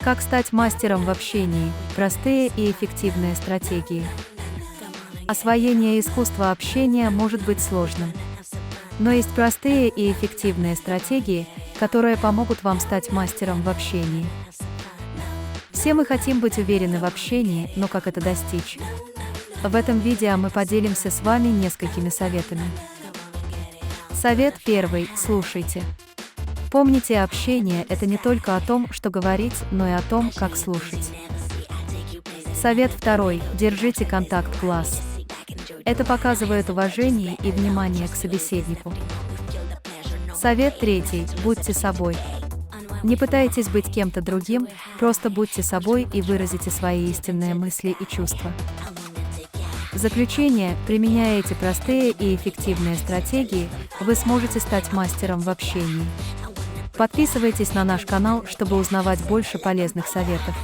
Как стать мастером в общении? Простые и эффективные стратегии. Освоение искусства общения может быть сложным. Но есть простые и эффективные стратегии, которые помогут вам стать мастером в общении. Все мы хотим быть уверены в общении, но как это достичь? В этом видео мы поделимся с вами несколькими советами. Совет первый. Слушайте. Помните, общение – это не только о том, что говорить, но и о том, как слушать. Совет второй. Держите контакт глаз. Это показывает уважение и внимание к собеседнику. Совет третий. Будьте собой. Не пытайтесь быть кем-то другим, просто будьте собой и выразите свои истинные мысли и чувства. В заключение, применяя эти простые и эффективные стратегии, вы сможете стать мастером в общении. Подписывайтесь на наш канал, чтобы узнавать больше полезных советов.